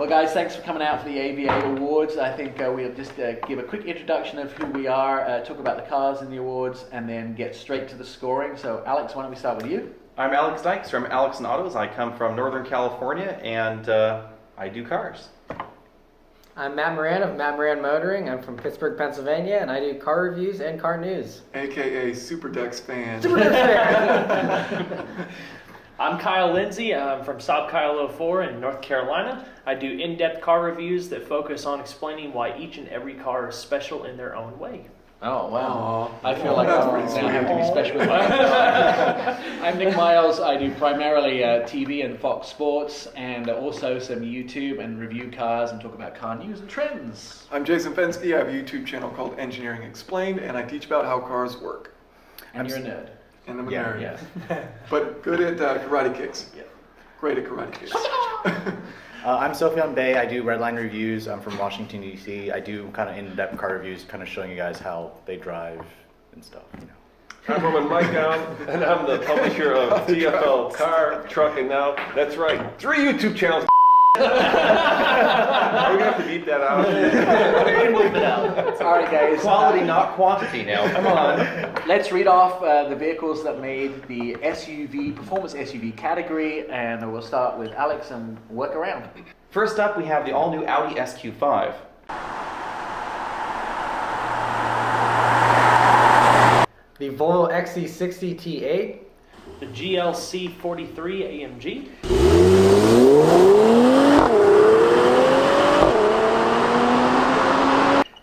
Well, guys, thanks for coming out for the AVA Awards. I think we'll just give a quick introduction of who we are, talk about the cars in the awards, and then get straight to the scoring. So, Alex, why don't we start with you? I'm Alex Dykes from Alex and Autos. I come from Northern California, and I do cars. I'm Matt Maran of Matt Maran Motoring. I'm from Pittsburgh, Pennsylvania, and I do car reviews and car news. AKA Super Dex fan. Super Dex fan! I'm Kyle Lindsay. I'm from Saab Kyle 04 in North Carolina. I do in-depth car reviews that focus on explaining why each and every car is special in their own way. Oh, wow. Aww. I feel like That's I pretty sweet. have to be special with my I'm Nik Miles. I do primarily TV and Fox Sports, and also some YouTube and review cars and talk about car news and trends. I'm Jason Fensky. I have a YouTube channel called Engineering Explained, and I teach about how cars work. And you're a nerd. And I'm a Yeah, nerd. Yeah. But good at karate kicks. Yeah. Great at karate kicks. I'm Sophion Bay. I do Redline Reviews. I'm from Washington, D.C. I do kind of in-depth car reviews, kind of showing you guys how they drive and stuff. You know. I'm Roman Mike Allen, and I'm the publisher of TFL Car, Truck, and Now. That's right, 3 YouTube channels. Are we gonna have to beat that out? All right, guys. Quality, not quantity now. Come on. Let's read off the vehicles that made the SUV, performance SUV category, and we'll start with Alex and work around. First up, we have the all-new Audi SQ5. The Volvo XC60 T8. The GLC 43 AMG.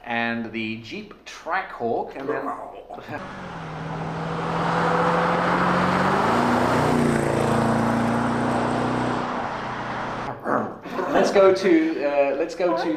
And the Jeep Trackhawk, and then let's go to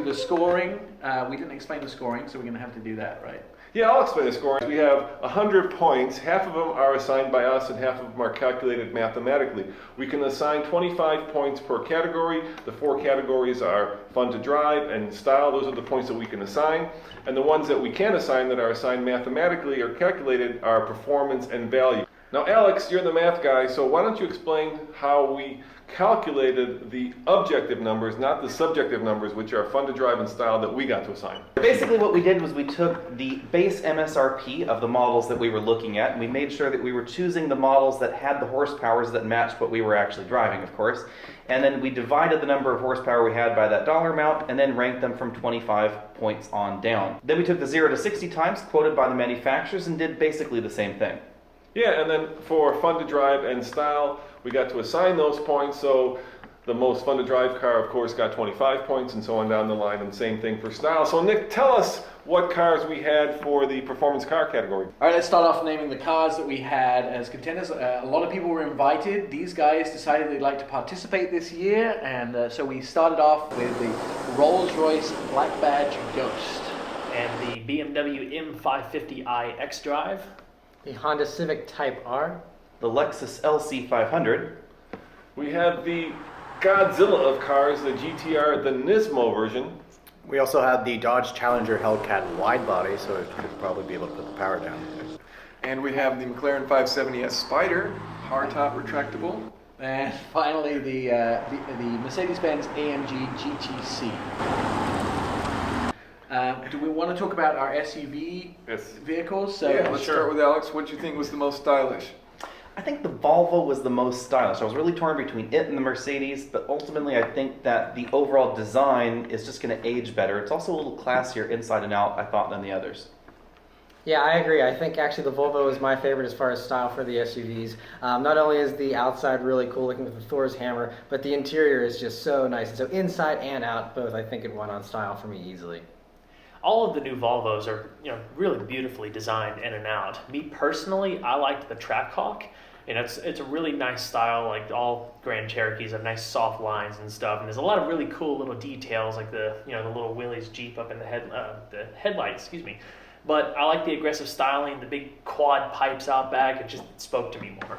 the scoring. We didn't explain the scoring, so we're going to have to do that, right? Yeah, I'll explain the scoring. We have 100 points. Half of them are assigned by us and half of them are calculated mathematically. We can assign 25 points per category. The 4 categories are fun to drive and style. Those are the points that we can assign. And the ones that we can assign that are assigned mathematically or calculated are performance and value. Now, Alex, you're the math guy, so why don't you explain how we calculated the objective numbers, not the subjective numbers, which are fun to drive and style that we got to assign. Basically what we did was we took the base MSRP of the models that we were looking at, and we made sure that we were choosing the models that had the horsepowers that matched what we were actually driving, of course. And then we divided the number of horsepower we had by that dollar amount, and then ranked them from 25 points on down. Then we took the 0 to 60 times quoted by the manufacturers and did basically the same thing. Yeah, and then for fun to drive and style, we got to assign those points. So the most fun to drive car, of course, got 25 points and so on down the line, and same thing for style. So Nick, tell us what cars we had for the performance car category. All right, let's start off naming the cars that we had as contenders. A lot of people were invited. These guys decided they'd like to participate this year, and so we started off with the Rolls-Royce Black Badge Ghost. And the BMW M550i X-Drive. The Honda Civic Type R. The Lexus LC500. We had the Godzilla of cars, the GTR, the Nismo version. We also had the Dodge Challenger Hellcat wide body, so it could probably be able to put the power down. And we have the McLaren 570S Spider, hardtop retractable. And finally, the Mercedes-Benz AMG GTC. Do we want to talk about our SUV vehicles? So Yeah, let's start with Alex. What do you think was the most stylish? I think the Volvo was the most stylish. I was really torn between it and the Mercedes, but ultimately I think that the overall design is just going to age better. It's also a little classier inside and out, I thought, than the others. Yeah, I agree. I think actually the Volvo is my favorite as far as style for the SUVs. Not only is the outside really cool looking with the Thor's hammer, but the interior is just so nice. And so inside and out, both, I think it won on style for me easily. All of the new Volvos are, really beautifully designed in and out. Me personally, I liked the Trackhawk. It's a really nice style. Like all Grand Cherokees have nice soft lines and stuff. And there's a lot of really cool little details, like the little Willys Jeep up in the headlights. Excuse me. But I like the aggressive styling, the big quad pipes out back. It just spoke to me more.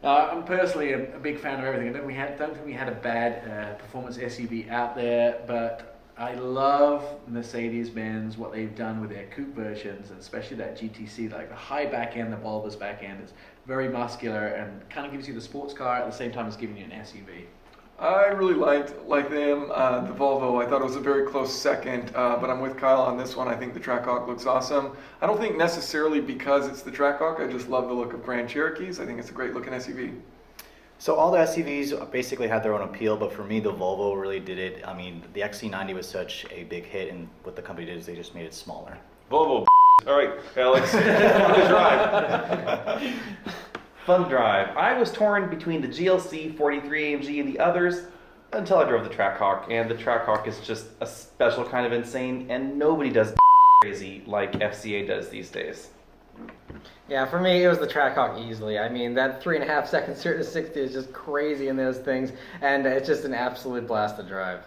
I'm personally a big fan of everything. I don't think we had a bad performance SUV out there, but I love Mercedes-Benz, what they've done with their coupe versions, and especially that GTC, like the high back end, the bulbous back end is very muscular and kind of gives you the sports car at the same time as giving you an SUV. I really liked them. The Volvo, I thought it was a very close second, but I'm with Kyle on this one. I think the Trackhawk looks awesome. I don't think necessarily because it's the Trackhawk. I just love the look of Grand Cherokees. I think it's a great looking SUV. So all the SUVs basically had their own appeal, but for me, the Volvo really did it. I mean, the XC90 was such a big hit, and what the company did is they just made it smaller. Volvo. All right, Alex. Fun to drive. Fun drive. I was torn between the GLC 43 AMG and the others until I drove the Trackhawk, and the Trackhawk is just a special kind of insane, and nobody does crazy like FCA does these days. Yeah, for me, it was the Trackhawk easily. I mean, that 3.5 second 0 to 60 is just crazy in those things, and it's just an absolute blast to drive.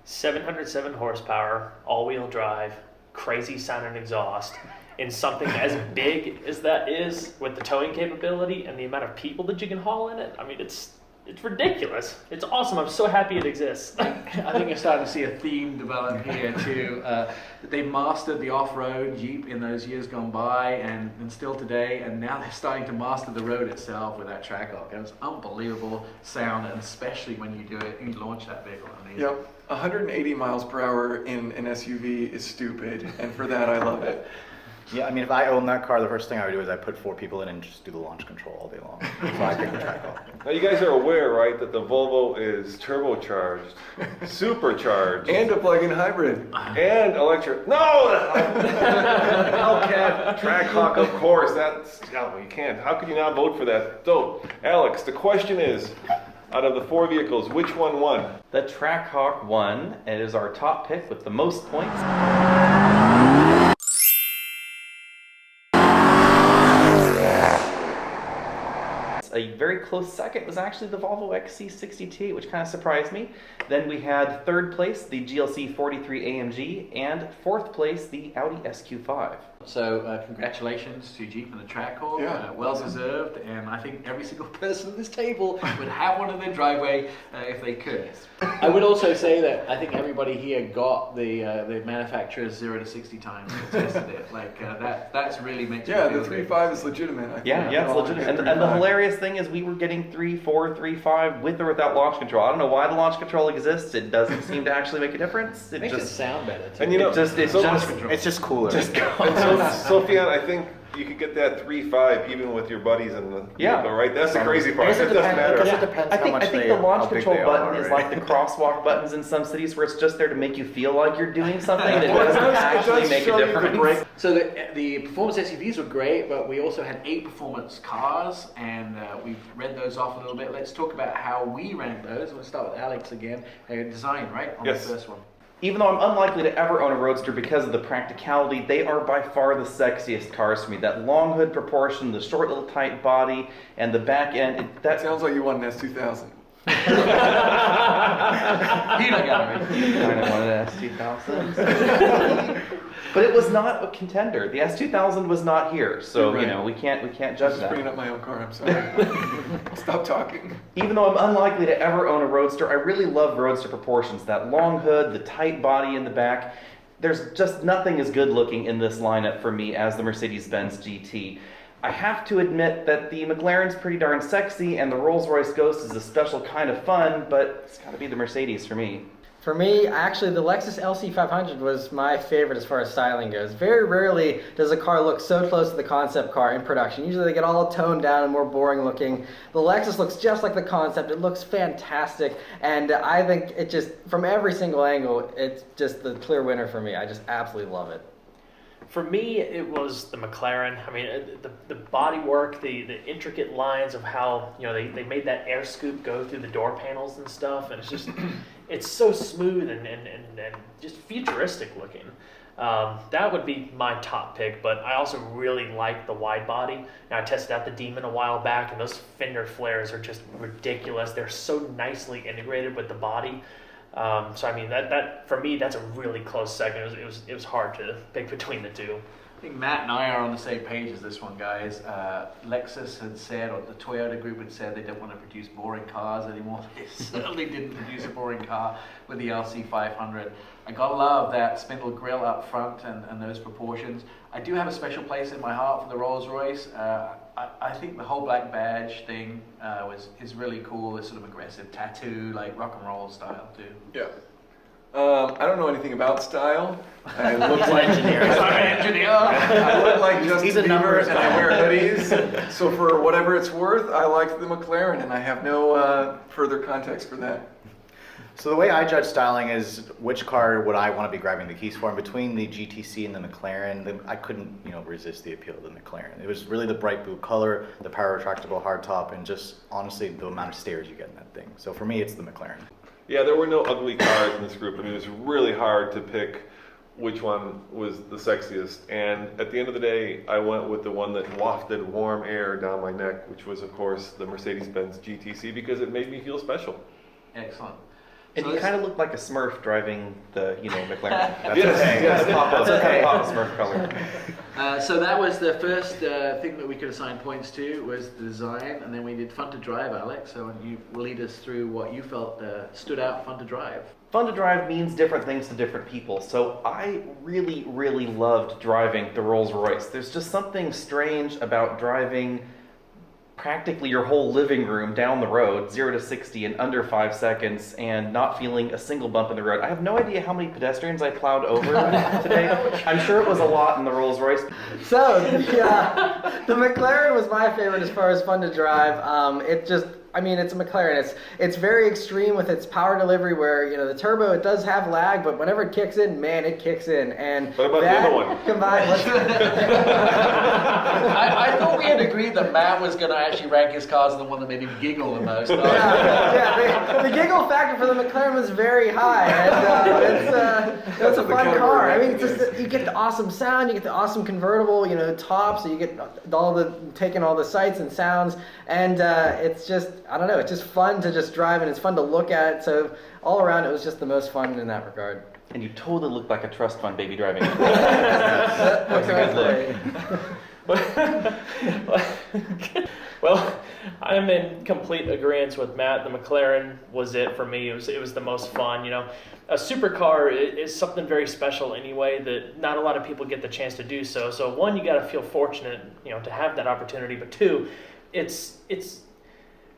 707 horsepower, all-wheel drive, crazy sound and exhaust, in something as big as that is, with the towing capability and the amount of people that you can haul in it. I mean, it's ridiculous. It's awesome. I'm so happy it exists. I think you're starting to see a theme develop here too. They mastered the off-road Jeep in those years gone by and still today, and now they're starting to master the road itself with that Trackhawk. It was unbelievable sound, and especially when you do it, you launch that vehicle. Amazing. Yep, 180 miles per hour in an SUV is stupid, and for that I love it. Yeah, I mean, if I owned that car, the first thing I would do is I'd put 4 people in and just do the launch control all day long. So I picked the Trackhawk. Now you guys are aware, right, that the Volvo is turbocharged, supercharged, And a plug-in hybrid. and electric. No! Hellcat, Trackhawk, of course. That's, no, you can't. How could you not vote for that? So, Alex, the question is, out of the 4 vehicles, which one won? The Trackhawk won. It is our top pick with the most points. A very close second was actually the Volvo XC60T, which kind of surprised me. Then we had third place, the GLC 43 AMG, and fourth place, the Audi SQ5. So congratulations to Jeep and the Trackhawk. Yeah. Well deserved, and I think every single person at this table would have one in their driveway if they could. I would also say that I think everybody here got the manufacturer's 0 to 60 times and tested it. Like that's really makes me Yeah, feel the good. 3.5 is legitimate. I think. Yeah, it's legitimate. And the hilarious thing is we were getting 3.4, 3.5 with or without launch control. I don't know why the launch control exists. It doesn't seem to actually make a difference. It makes it sound better too. And you know, It's just cooler. Sophian, I think you could get that 3.5 even with your buddies in the vehicle, right? That's the crazy part. It doesn't matter. It depends I how think, much I think they, the launch how big control they button are, is right? like the crosswalk buttons in some cities where it's just there to make you feel like you're doing something and it Well, doesn't it actually does make show a you the difference. brake. So the performance SUVs were great, but we also had 8 performance cars, and we've read those off a little bit. Let's talk about how we ranked those. We'll start with Alex again. Design, right, on Yes. the first one. Even though I'm unlikely to ever own a Roadster because of the practicality, they are by far the sexiest cars for me. That long hood proportion, the short little tight body, and the back end, That sounds like you want an S2000. Peanut gallery. kind of wanted an S2000. But it was not a contender. The S2000 was not here, so Right. you know we can't I'm judge just that. bringing up my own car, I'm sorry. Stop talking. Even though I'm unlikely to ever own a Roadster, I really love Roadster proportions. That long hood, the tight body in the back. There's just nothing as good looking in this lineup for me as the Mercedes-Benz GT. I have to admit that the McLaren's pretty darn sexy and the Rolls-Royce Ghost is a special kind of fun, but it's got to be the Mercedes for me. For me, actually, the Lexus LC500 was my favorite as far as styling goes. Very rarely does a car look so close to the concept car in production. Usually they get all toned down and more boring looking. The Lexus looks just like the concept. It looks fantastic, and I think it just, from every single angle, it's just the clear winner for me. I just absolutely love it. For me, it was the McLaren. I mean, the body work, the intricate lines of how, you know, they made that air scoop go through the door panels and stuff, and it's just, it's so smooth and just futuristic looking. That would be my top pick, but I also really like the wide body. Now, I tested out the Demon a while back, and those fender flares are just ridiculous. They're so nicely integrated with the body. So I mean that for me, that's a really close second. It was hard to pick between the two. I think Matt and I are on the same page as this one, guys. Lexus had said, or the Toyota group had said, they don't want to produce boring cars anymore. They certainly didn't produce a boring car with the LC500. I gotta love that spindle grille up front and those proportions. I do have a special place in my heart for the Rolls-Royce. I think the whole black badge thing is really cool. This sort of aggressive tattoo, like rock and roll style too. Yeah. I don't know anything about style. I look like I'm an engineer. I look like Justin He's a Bieber numbers and I wear hoodies. So for whatever it's worth, I like the McLaren, and I have no further context for that. So the way I judge styling is which car would I want to be grabbing the keys for. And between the GTC and the McLaren, I couldn't, resist the appeal of the McLaren. It was really the bright blue color, the power retractable hardtop, and just honestly the amount of stairs you get in that thing. So for me, it's the McLaren. Yeah, there were no ugly cars in this group. I mean, it was really hard to pick which one was the sexiest. And at the end of the day, I went with the one that wafted warm air down my neck, which was, of course, the Mercedes-Benz GTC, because it made me feel special. Excellent. And So you this- kind of look like a Smurf driving the, McLaren. That's Yes, okay. yes. That's okay. Papa Smurf color. So that was the first thing that we could assign points to, was the design, and then we did fun to drive, Alex. So you will lead us through what you felt stood out fun to drive. Fun to drive means different things to different people. So I really, really loved driving the Rolls Royce. There's just something strange about driving practically your whole living room down the road, 0 to 60 in under 5 seconds, and not feeling a single bump in the road. I have no idea how many pedestrians I plowed over today. I'm sure it was a lot in the Rolls Royce. So the McLaren was my favorite as far as fun to drive. It's a McLaren. It's very extreme with its power delivery, where the turbo, it does have lag, but whenever it kicks in, man, it kicks in. And What about the that other one? combined, I thought we had agreed that Matt was going to actually rank his cars as the one that made him giggle the most. the giggle factor for the McLaren was very high, and it's a fun car. I mean, you get the awesome sound, you get the awesome convertible, top, so you get taking all the sights and sounds, and it's just, I don't know, it's just fun to just drive, and it's fun to look at. So all around, it was just the most fun in that regard. And you totally look like a trust fund baby driving it. That's a good look. Well, I'm in complete agreement with Matt. The McLaren was it for me. It was the most fun. A supercar is something very special anyway, that not a lot of people get the chance to do so. So one, you got to feel fortunate, to have that opportunity. But two, it's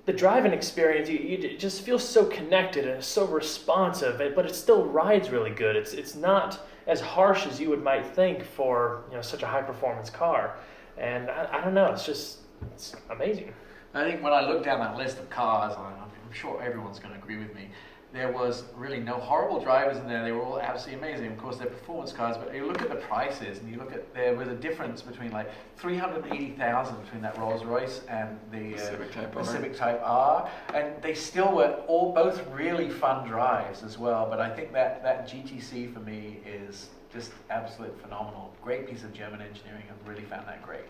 the driving experience. You just feel so connected and so responsive, but it still rides really good. It's not as harsh as you might think for such a high performance car. And I don't know. It's amazing. I think when I look down that list of cars, I'm sure everyone's going to agree with me, there was really no horrible drivers in there. They were all absolutely amazing. Of course, they're performance cars, but you look at the prices, and you look at, there was a difference between like $380,000 between that Rolls Royce and the Civic Type R, and they still were both really fun drives as well. But I think that GTC for me is just absolutely phenomenal. Great piece of German engineering. I've really found that great.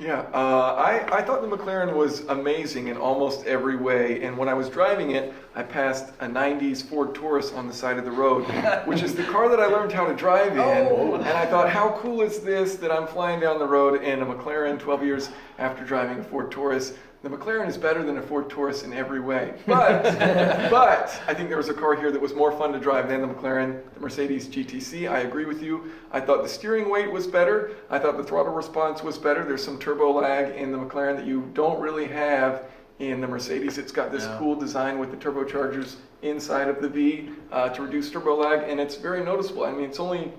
Yeah, I thought the McLaren was amazing in almost every way, and when I was driving it, I passed a 90s Ford Taurus on the side of the road, which is the car that I learned how to drive in, and I thought, how cool is this that I'm flying down the road in a McLaren 12 years after driving a Ford Taurus. The McLaren is better than a Ford Taurus in every way, but I think there was a car here that was more fun to drive than the McLaren, the Mercedes GTC. I agree with you. I thought the steering weight was better. I thought the throttle response was better. There's some turbo lag in the McLaren that you don't really have in the Mercedes. It's got this cool design with the turbochargers inside of the V to reduce turbo lag, and it's very noticeable. I mean, it's only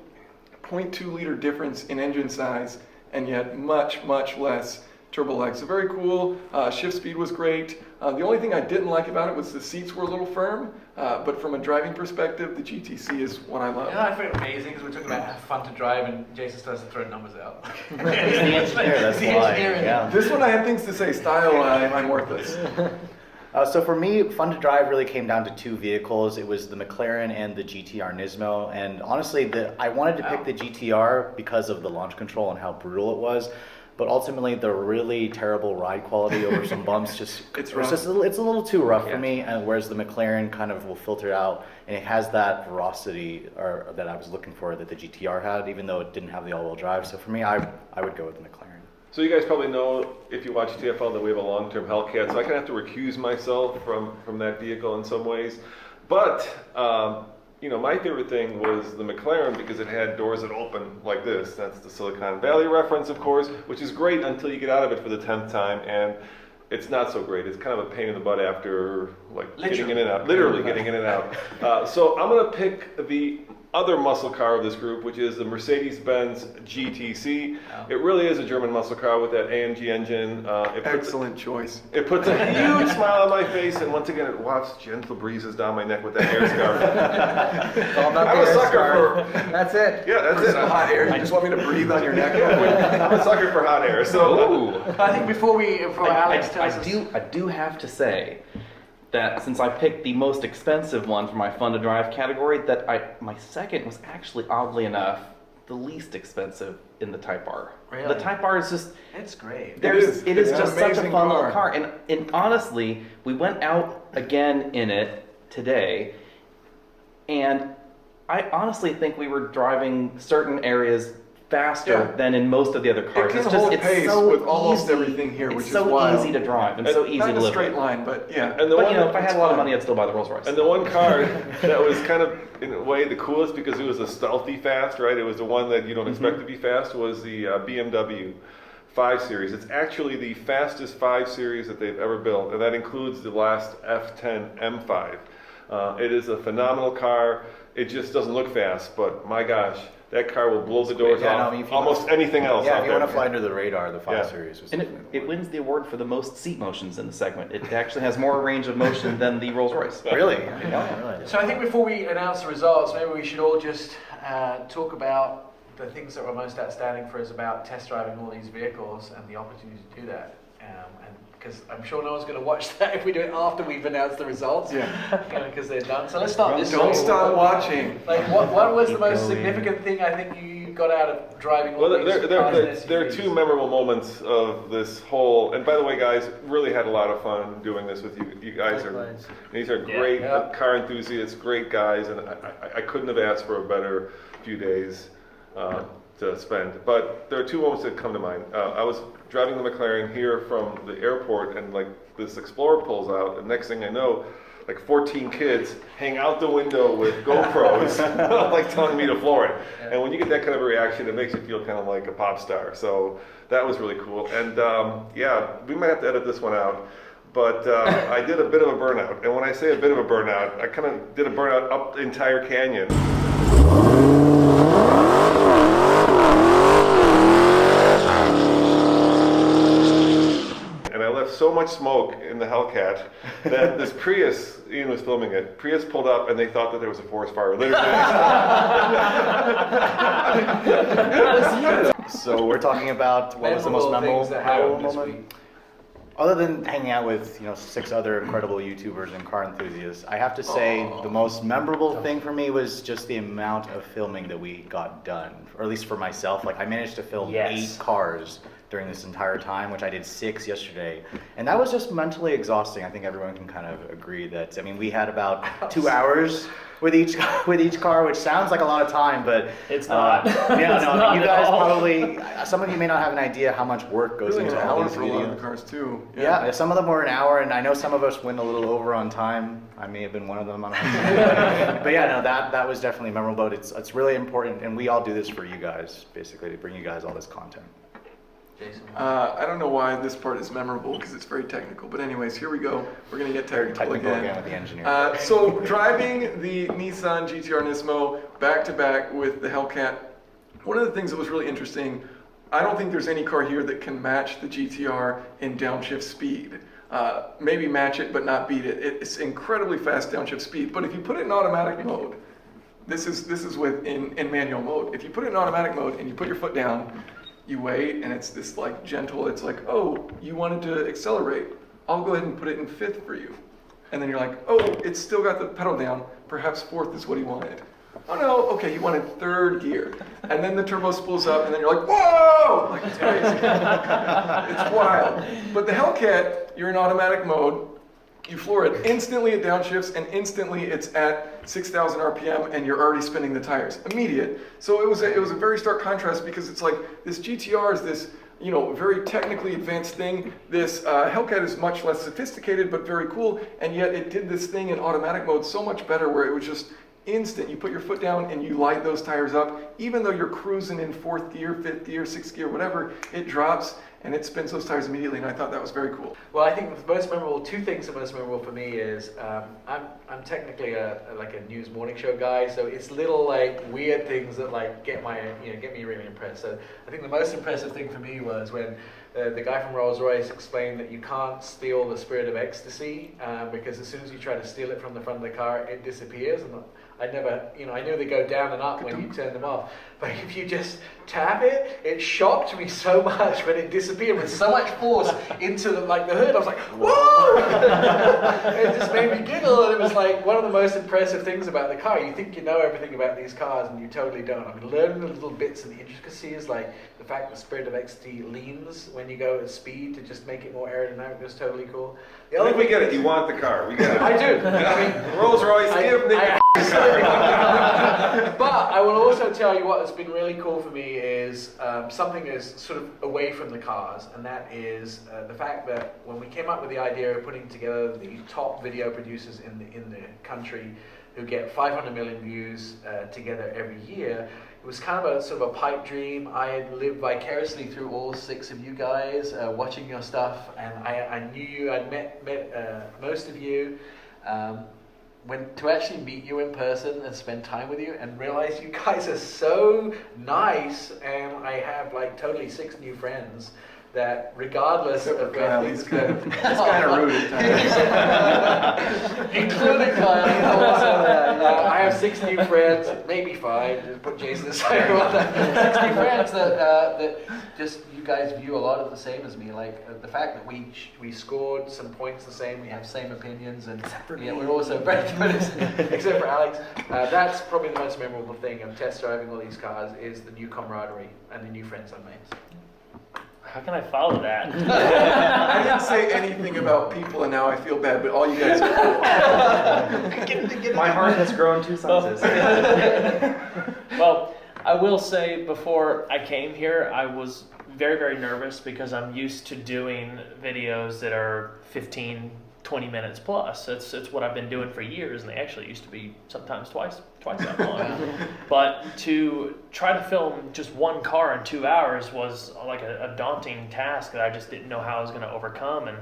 0.2 liter difference in engine size, and yet much, much less turbo lag. So very cool. Shift speed was great. The only thing I didn't like about it was the seats were a little firm, but from a driving perspective, the GTC is what I love. I find it amazing because we're talking about fun to drive, and Jason starts to throw numbers out. He's the engineer, that's why. Yeah. This one I had things to say. Style, I'm worthless. So for me, fun to drive really came down to two vehicles. It was the McLaren and the GTR Nismo. And honestly, I wanted to pick the GTR because of the launch control and how brutal it was. But ultimately, the really terrible ride quality over some bumps it's a little too rough for me. And whereas the McLaren kind of will filter out, and it has that ferocity that I was looking for that the GTR had, even though it didn't have the all-wheel drive. So for me, I would go with the McLaren. So you guys probably know, if you watch TFL, that we have a long-term Hellcat, so I kind of have to recuse myself from that vehicle in some ways. But my favorite thing was the McLaren because it had doors that open like this. That's the Silicon Valley reference, of course, which is great until you get out of it for the 10th time, and it's not so great. It's kind of a pain in the butt after getting in and out. Literally getting in and out. So I'm going to pick the other muscle car of this group, which is the Mercedes-Benz GTC. Oh. It really is a German muscle car with that AMG engine. Excellent choice. It puts a huge smile on my face, and once again, it wafts gentle breezes down my neck with that hair scarf. It's all about I'm the a air sucker scarf. for. That's it. Yeah, that's it. Hot air. You just want me to breathe on your neck? I'm a sucker for hot air. So, I think before Alex tells us, I do have to say that since I picked the most expensive one for my fun to drive category, that my second was actually, oddly enough, the least expensive in the Type R. Really? The Type R is just, it's great. it is It's an just such a amazing fun car. little car. And honestly, we went out again in it today, and I honestly think we were driving certain areas faster Yeah. than in most of the other cars. It can It's just, hold it's pace so with almost easy. everything here, It's which is so wild. easy to drive and so easy Not to in a live straight with. line, but yeah. and the But one you know, if I it's had a lot of fun. money, I'd still buy the Rolls Royce. And the one car that was kind of, in a way, the coolest because it was a stealthy fast, right? It was the one that you don't expect to be fast, was the BMW 5 Series. It's actually the fastest 5 Series that they've ever built, and that includes the last F10 M5. It is a phenomenal car. It just doesn't look fast, but my gosh, that car will blow the doors Yeah, no, off I mean, if you almost anything else Yeah, out if you there. want to fly under the radar, the 5 Yeah. Series was And it wins the award for the most seat motions in the segment. It actually has more range of motion than the Rolls Royce. Really? I didn't realize that. So I think before we announce the results, maybe we should all just talk about the things that were most outstanding for us about test driving all these vehicles and the opportunity to do that. And because I'm sure no one's going to watch that if we do it after we've announced the results. Yeah. Because they're done. So let's start this way. Don't stop watching. Like, what was the Keep most going. significant thing I think you got out of driving all Well, these cars and there are SUVs? two memorable moments of this whole, and by the way, guys, really had a lot of fun doing this with you. You guys Likewise. these are Yeah. great Yeah. car enthusiasts, great guys, and I couldn't have asked for a better few days to spend. But there are two moments that come to mind. I was driving the McLaren here from the airport, and like this Explorer pulls out, and next thing I know, like 14 kids hang out the window with GoPros, like telling me to floor it. And when you get that kind of a reaction, it makes you feel kind of like a pop star. So that was really cool. And yeah, we might have to edit this one out. But I did a bit of a burnout. And when I say a bit of a burnout, I kind of did a burnout up the entire canyon. And I left so much smoke in the Hellcat that this Prius, Ian was filming it, Prius pulled up and they thought that there was a forest fire. Literally. So we're talking about what was the most memorable things that happened this moment? week. Other than hanging out with 6 other incredible YouTubers and car enthusiasts, I have to say the most memorable thing for me was just the amount of filming that we got done, or at least for myself. Like I managed to film Yes. 8 cars during this entire time, which I did 6 yesterday, and that was just mentally exhausting. I think everyone can kind of agree that. I mean, we had about 2 hours with each car, which sounds like a lot of time, but It's not. Yeah, It's no, not you at guys all. probably. Some of you may not have an idea how much work goes Really an into all hour these for a lot of the videos. cars too. Yeah, some of them were an hour, and I know some of us went a little over on time. I may have been one of them. But yeah, no, that was definitely memorable. But it's really important, and we all do this for you guys, basically, to bring you guys all this content. Jason. I don't know why this part is memorable because it's very technical. But anyways, here we go. We're gonna get Very technical technical again. again with the engineer. So driving the Nissan GT-R Nismo back to back with the Hellcat, one of the things that was really interesting, I don't think there's any car here that can match the GT-R in downshift speed. Maybe match it, but not beat it. It's incredibly fast downshift speed. But if you put it in automatic mode, this is with in manual mode. If you put it in automatic mode and you put your foot down, you wait, and it's this like gentle, it's like, oh, you wanted to accelerate. I'll go ahead and put it in 5th for you. And then you're like, oh, it's still got the pedal down. Perhaps 4th is what he wanted. Oh no, okay, he wanted 3rd gear. And then the turbo spools up, and then you're like, whoa! Like, it's crazy. It's wild. But the Hellcat, you're in automatic mode. You floor it instantly at downshifts, and instantly it's at 6,000 RPM, and you're already spinning the tires. Immediate. So it was a very stark contrast because it's like this GT-R is this very technically advanced thing. This Hellcat is much less sophisticated but very cool, and yet it did this thing in automatic mode so much better where it was just instant. You put your foot down and you light those tires up. Even though you're cruising in 4th gear, 5th gear, 6th gear, whatever, it drops and it spins those tires immediately, and I thought that was very cool. Well, I think the most memorable, two things that are most memorable for me is I'm technically like a news morning show guy, so it's little like weird things that like get me really impressed. So I think the most impressive thing for me was when the guy from Rolls-Royce explained that you can't steal the spirit of ecstasy because as soon as you try to steal it from the front of the car, it disappears. And I knew they go down and up when you turn them off, but if you just tap it, it shocked me so much when it disappeared with so much force into the hood. I was like, whoa! It just made me giggle, and it was like one of the most impressive things about the car. You think you know everything about these cars, and you totally don't. I mean, learning the little bits and the intricacies, like the fact the spirit of ecstasy leans when you go at speed to just make it more aerodynamic was totally cool. The I other think we thing get it. You want the car. We get it. I do. I mean, Rolls Royce, give Nick. But I will also tell you what has been really cool for me is something that's sort of away from the cars, and that is the fact that when we came up with the idea of putting together the top video producers in the country who get 500 million views together every year, it was kind of a sort of a pipe dream. I had lived vicariously through all 6 of you guys watching your stuff, and I knew you. I'd met most of you. To actually meet you in person and spend time with you and realize you guys are so nice, and I have like totally 6 new friends that regardless of Kyle, where he's things go, It's kind of rude at times. including Kyle, he's also, I have 6 new friends, maybe 5, just put Jason aside. 6 new friends that just you guys view a lot of the same as me. Like the fact that we scored some points the same, we have same opinions, and we're also very good, except for Alex. That's probably the most memorable thing of test driving all these cars is the new camaraderie and the new friends I've made. How can I follow that? I didn't say anything about people, and now I feel bad, but all you guys are cool. My heart has grown 2 sizes. Well, I will say before I came here, I was very, very nervous because I'm used to doing videos that are 15, 20 minutes plus. It's what I've been doing for years, and they actually used to be sometimes twice that long. But to try to film just one car in 2 hours was like a daunting task that I just didn't know how I was going to overcome. And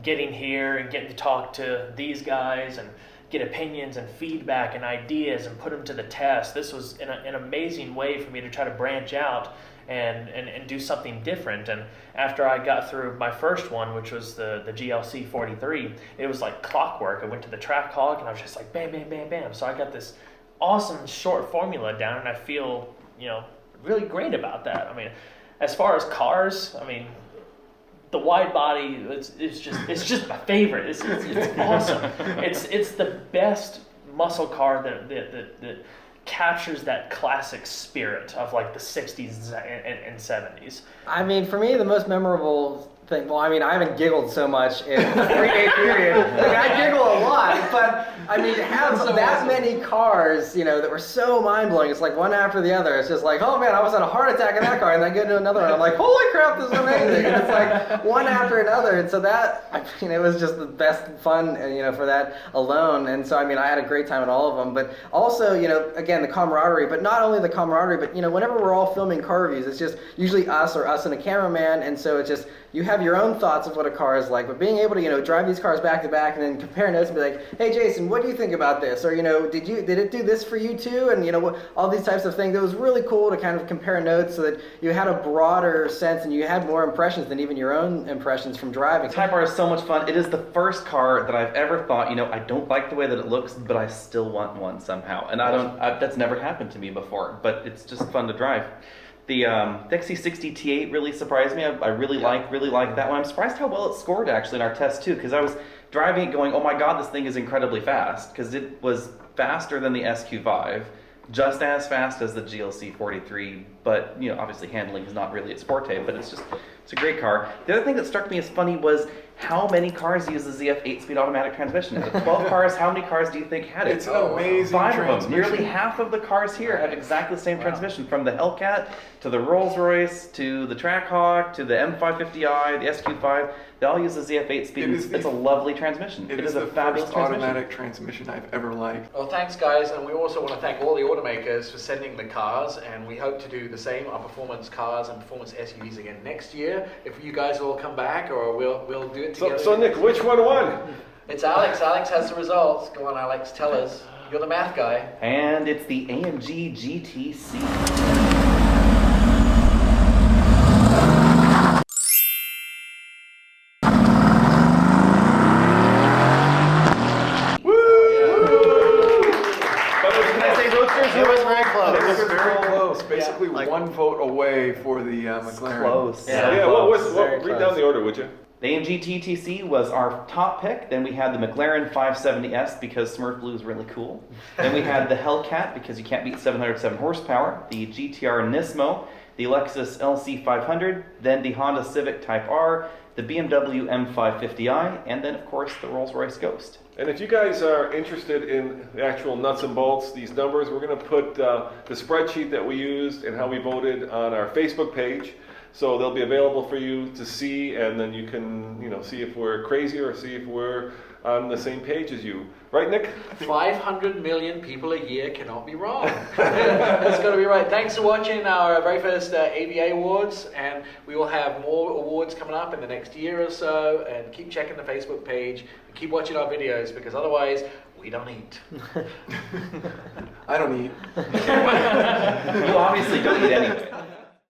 getting here and getting to talk to these guys and get opinions and feedback and ideas and put them to the test. This was an amazing way for me to try to branch out and do something different. And after I got through my first one, which was the GLC 43, it was like clockwork. I went to the track hog and I was just like bam, bam, bam, bam. So I got this awesome short formula down, and I feel really great about that. I mean, as far as cars, I mean, the wide body, it's just my favorite. It's awesome. It's the best muscle car that captures that classic spirit of like the 60s and 70s. I mean, for me, the most memorable thing, well, I mean, I haven't giggled so much in the 3-day period. I giggle a lot, but I mean, to have that many cars, that were so mind-blowing, it's like one after the other. It's just like, oh man, I was in a heart attack in that car, and then I get into another one, I'm like, holy crap, this is amazing. And it's like one after another, and so that, I mean, it was just the best fun, for that alone. And so, I mean, I had a great time at all of them, but also, again, the camaraderie, but not only the camaraderie, but, whenever we're all filming car reviews, it's just usually us and a cameraman, and so it's just, you have your own thoughts of what a car is like, but being able to, drive these cars back to back and then compare notes and be like, hey Jason, what do you think about this? Or, did it do this for you too? And, all these types of things. It was really cool to kind of compare notes so that you had a broader sense and you had more impressions than even your own impressions from driving. Type R is so much fun. It is the first car that I've ever thought, I don't like the way that it looks, but I still want one somehow. And that's never happened to me before, but it's just fun to drive. The XC60 T8 really surprised me. I really like that one. I'm surprised how well it scored actually in our test too, because I was driving it going, oh my god, this thing is incredibly fast, because it was faster than the SQ5, just as fast as the GLC 43, but obviously handling is not really its forte, but it's a great car. The other thing that struck me as funny was how many cars use the ZF 8-speed automatic transmission. Out of 12 cars, how many cars do you think had it? It's an amazing 5 of them. transmission. Nearly half of the cars here have exactly the same transmission, from the Hellcat to the Rolls-Royce to the Trackhawk to the M550i, the SQ5. They all use the ZF8 speed. It's a lovely transmission. It is a the fabulous first transmission. automatic transmission I've ever liked. Well, thanks, guys, and we also want to thank all the automakers for sending the cars, and we hope to do the same on performance cars and performance SUVs again next year. If you guys all come back, or we'll do it together. So Nick, which one won? It's Alex. Alex has the results. Go on, Alex, tell us. You're the math guy. And it's the AMG GTC. It was very close. It was very close. Basically, like- one vote away for the McLaren. Close. Yeah. Very Read close. down the order, would you? The AMG GTC was our top pick. Then we had the McLaren 570S because Smurf Blue is really cool. Then we had the Hellcat because you can't beat 707 horsepower. The GTR Nismo, the Lexus LC500, then the Honda Civic Type R, the BMW M550i, and then of course the Rolls-Royce Ghost. And if you guys are interested in the actual nuts and bolts, these numbers, we're going to put the spreadsheet that we used and how we voted on our Facebook page. So they'll be available for you to see, and then you can, see if we're crazy or see if we're on the same page as you. Right, Nick? 500 million people a year cannot be wrong. That's got to be right. Thanks for watching our very first AVA Awards, and we will have more awards coming up in the next year or so, and keep checking the Facebook page, and keep watching our videos, because otherwise, we don't eat. I don't eat. You obviously don't eat anything.